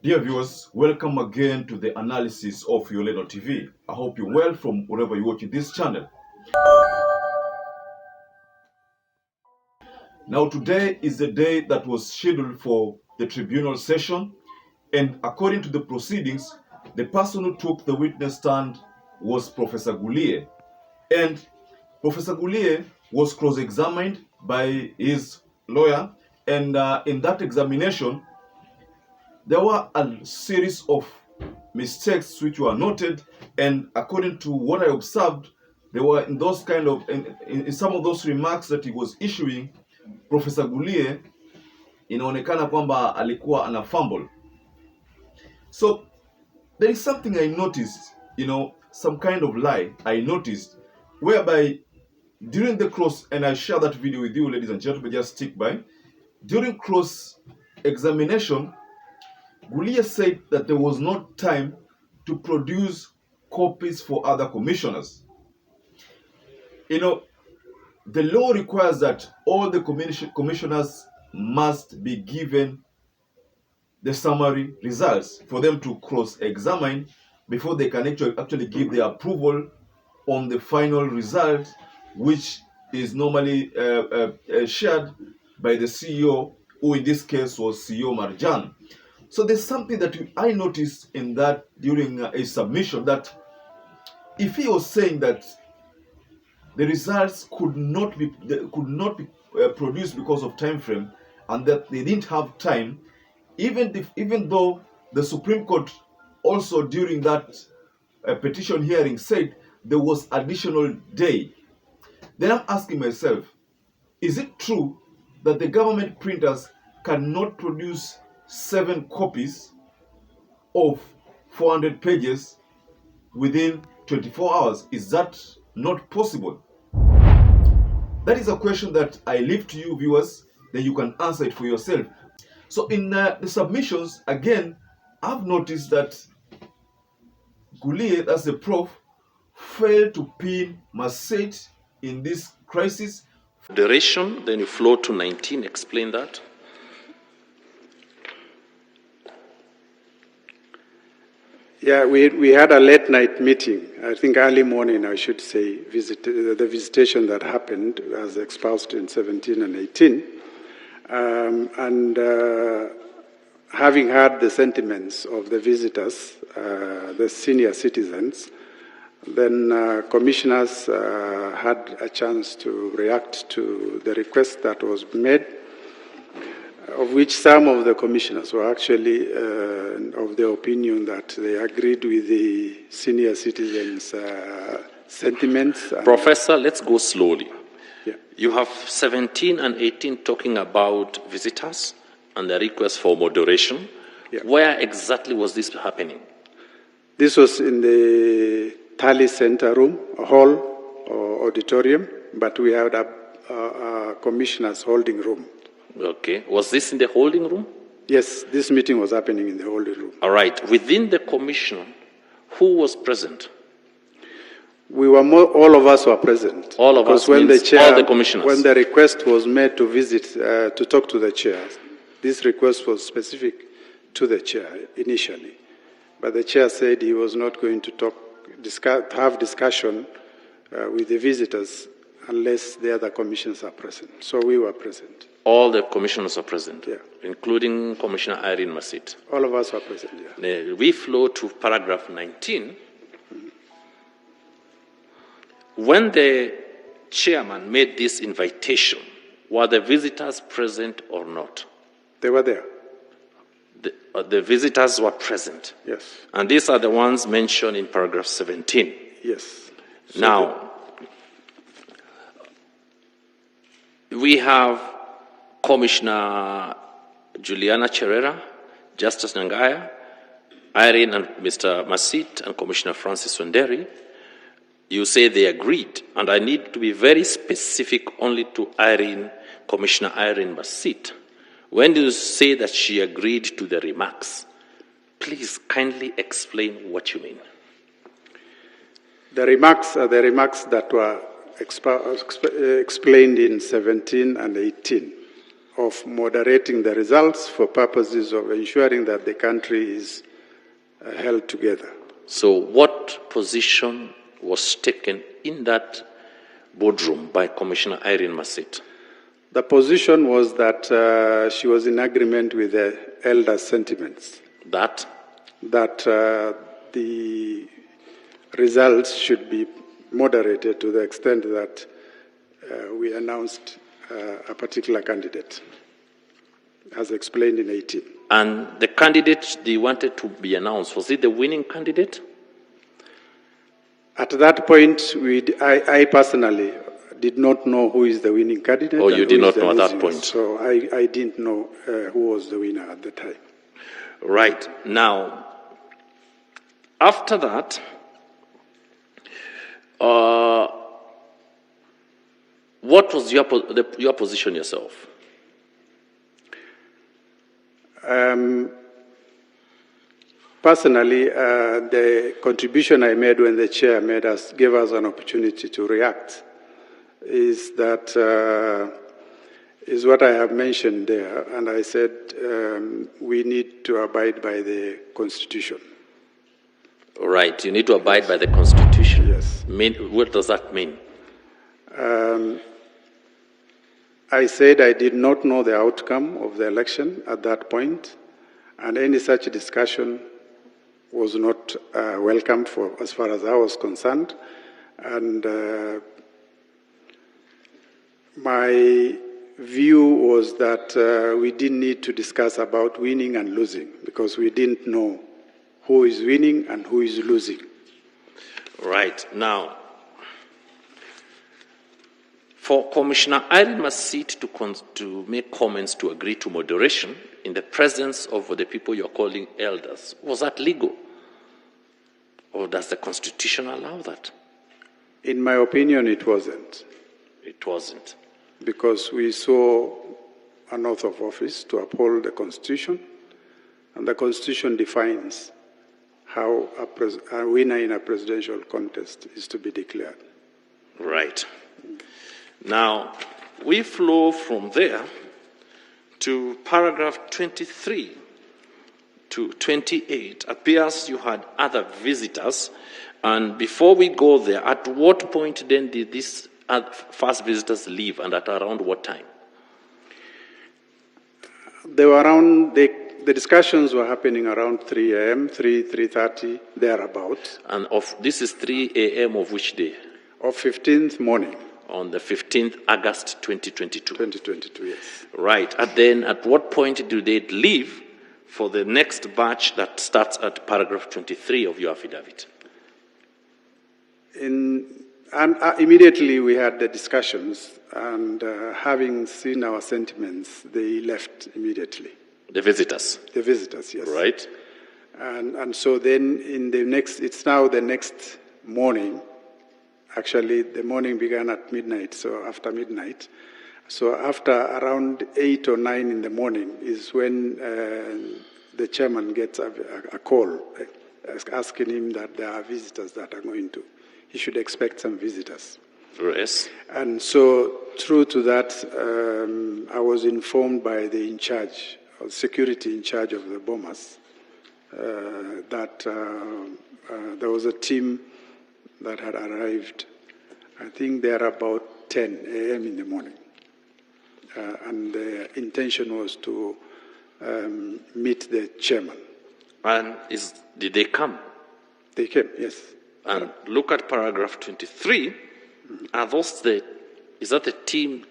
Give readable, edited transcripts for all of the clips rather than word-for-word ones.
Dear viewers, welcome again to the analysis of Yoledo TV. I hope you're well from wherever you're watching this channel. Now today is the day that was scheduled for the tribunal session, and according to the proceedings, the person who took the witness stand was Professor GULIYE. And Professor GULIYE was cross-examined by his lawyer, and in that examination, there were a series of mistakes which were noted, and according to what I observed, there were in those kind of in some of those remarks that he was issuing, Professor GULIYE inaonekana kwamba alikuwa ana fumble. So there is something I noticed, some kind of lie I noticed, whereby during the cross, and I share that video with you, ladies and gentlemen, just stick by. During cross examination, GULIYE said that there was not time to produce copies for other commissioners. The law requires that all the commissioners must be given the summary results for them to cross-examine before they can actually give their approval on the final result, which is normally shared by the CEO, who in this case was CEO Marjan. So there's something that I noticed in that during a submission, that if he was saying that the results could not be produced because of time frame, and that they didn't have time, even though the Supreme Court also during that petition hearing said there was additional day, then I'm asking myself, is it true that the government printers cannot produce 7 copies of 400 pages within 24 hours? Is that not possible? That is a question that I leave to you viewers, then you can answer it for yourself. So in the submissions, again, I've noticed that GULIYE, that's the Prof, failed to pin MASIT in this crisis. Duration, then you flow to 19, explain that. Yeah, we had a late night meeting, I think early morning, I should say, the visitation that happened as expulsed in 17 and 18. Having heard the sentiments of the visitors, the senior citizens, then commissioners had a chance to react to the request that was made, of which some of the commissioners were actually of the opinion that they agreed with the senior citizens' sentiments. Professor, let's go slowly. Yeah. You have 17 and 18 talking about visitors and the request for moderation. Yeah. Where exactly was this happening? This was in the Tally Center room, a hall or auditorium, but we had a commissioner's holding room. Okay. Was this in the holding room? Yes, this meeting was happening in the holding room. All right. Within the commission, who was present? We were all of us were present. All of us when means the chair, all the commissioners. When the request was made to visit, to talk to the chair, this request was specific to the chair initially. But the chair said he was not going to have discussion with the visitors unless the other commissioners are present. So we were present. All the commissioners are present, yeah, including Commissioner Irene MASIT. All of us were present, yeah. We flow to paragraph 19. When the chairman made this invitation, were the visitors present or not? They were there. The visitors were present. Yes. And these are the ones mentioned in paragraph 17. Yes. So now, we have Commissioner Juliana CHERERA, Justice Nangaya, Irene and Mr. MASIT, and Commissioner Francis Wanderi. You say they agreed, and I need to be very specific only to Commissioner Irene MASIT. When you say that she agreed to the remarks, please kindly explain what you mean. The remarks are the remarks that were explained in 17 and 18 of moderating the results for purposes of ensuring that the country is held together. So what position was taken in that boardroom by Commissioner Irene MASIT? The position was that she was in agreement with the elders' sentiments. That The results should be moderated to the extent that we announced a particular candidate, as explained in 18. And the candidate they wanted to be announced, was it the winning candidate? At that point, I personally did not know who is the winning candidate. Oh, you did not know at that point. So I didn't know who was the winner at the time. Right. Now, after that, what was your position yourself? Personally, the contribution I made when the chair gave us an opportunity to react is what I have mentioned there, and I said we need to abide by the Constitution. Right, you need to abide by the Constitution. Yes. What does that mean? I said I did not know the outcome of the election at that point, and any such discussion was not welcome as far as I was concerned. And my view was that we didn't need to discuss about winning and losing because we didn't know who is winning and who is losing. Right. Now, for Commissioner Irene MASIT to make comments to agree to moderation in the presence of the people you're calling elders, was that legal? Or does the Constitution allow that? In my opinion, it wasn't. It wasn't. Because we saw an oath of office to uphold the Constitution, and the Constitution defines how a winner in a presidential contest is to be declared. Right. Now, we flow from there to paragraph 23 to 28. Appears you had other visitors, and before we go there, at what point then did these first visitors leave, and at around what time? They were around, the discussions were happening around 3 a.m., 3:30, thereabout. And this is 3 a.m. of which day? Of 15th morning. On the 15th August 2022. 2022, yes. Right. And then at what point do they leave for the next batch that starts at paragraph 23 of your affidavit? Immediately we had the discussions, and having seen our sentiments, they left immediately. The visitors? The visitors, yes. Right. And so then it's now the next morning. Actually, the morning began at midnight, so after midnight. So after around 8 or 9 in the morning is when the chairman gets a call asking him that there are visitors that are going to. He should expect some visitors. Yes. And so, true to that, I was informed by the security in charge of the bombers, that there was a team that had arrived, I think they are about 10 a.m. in the morning. And the intention was to meet the chairman. And did they come? They came, yes. And look at paragraph 23. Are those is that the team,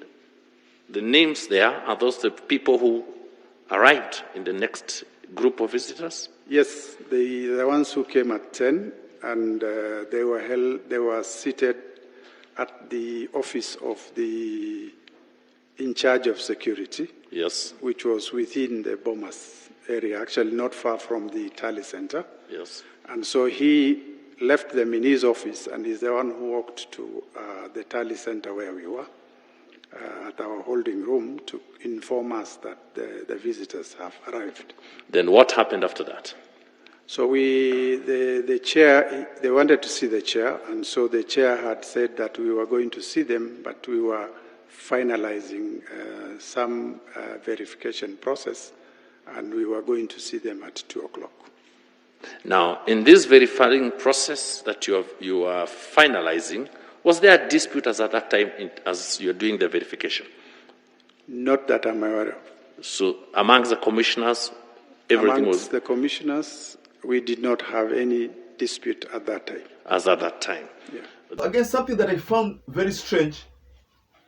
the names there, are those the people who arrived in the next group of visitors? Yes, the ones who came at 10, and they were seated at the office of the in charge of security. Yes. Which was within the bombers area, actually not far from the tally center. Yes. And so he left them in his office, and he's the one who walked to the tally center where we were, at our holding room, to inform us that the visitors have arrived. Then what happened after that? So the chair, they wanted to see the chair, and so the chair had said that we were going to see them, but we were finalizing some verification process, and we were going to see them at 2 o'clock. Now, in this verifying process that you are finalizing, was there a dispute as at that time as you're doing the verification? Not that I'm aware of. So amongst the commissioners, everything Amongst was the commissioners, we did not have any dispute at that time. as at that time. Yeah. Again, something that I found very strange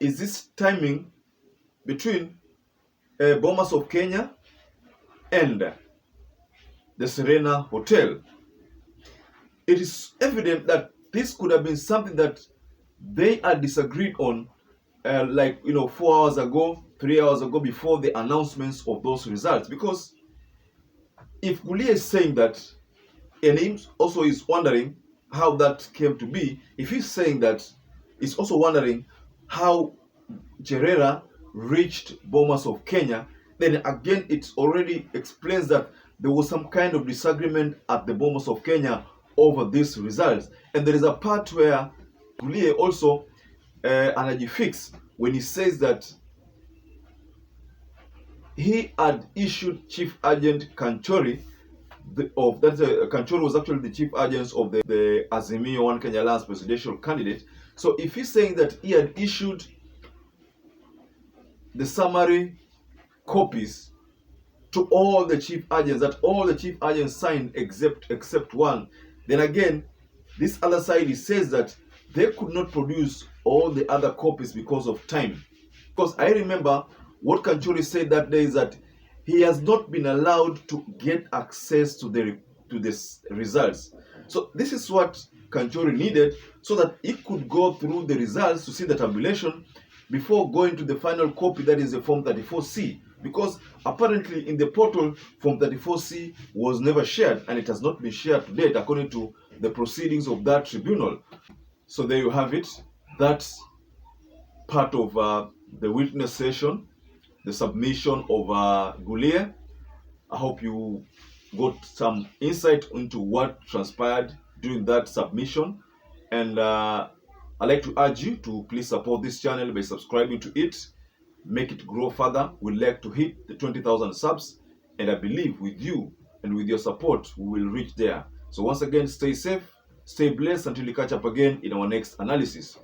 is this timing between Bomas of Kenya and the Serena Hotel. It is evident that this could have been something that they had disagreed on, 4 hours ago, 3 hours ago, before the announcements of those results. Because if GULIYE is saying that, and he also is wondering how that came to be, if he's saying that, he's also wondering how CHERERA reached Bomas of Kenya, then again it already explains that there was some kind of disagreement at the Bomas of Kenya over these results. And there is a part where GULIYE also anajifix when he says that he had issued Chief Agent Kanchori Kanchori was actually the chief agent of the Azimio One Kenya Alliance presidential candidate. So if he's saying that he had issued the summary copies to all the chief agents, that all the chief agents signed except one, then again, this other side, he says that they could not produce all the other copies because of time. Because I remember what Kanchori said that day is that he has not been allowed to get access to the results. So this is what Kanchori needed so that he could go through the results to see the tabulation before going to the final copy, that is the Form 34C. Because apparently in the portal, Form 34C was never shared, and it has not been shared to date according to the proceedings of that tribunal. So there you have it. That's part of the witness session, the submission of GULIYE. I hope you got some insight into what transpired during that submission. And I'd like to urge you to please support this channel by subscribing to it. Make it grow further. We'd like to hit the 20,000 subs. And I believe with you and with your support, we will reach there. So once again, stay safe, stay blessed until we catch up again in our next analysis.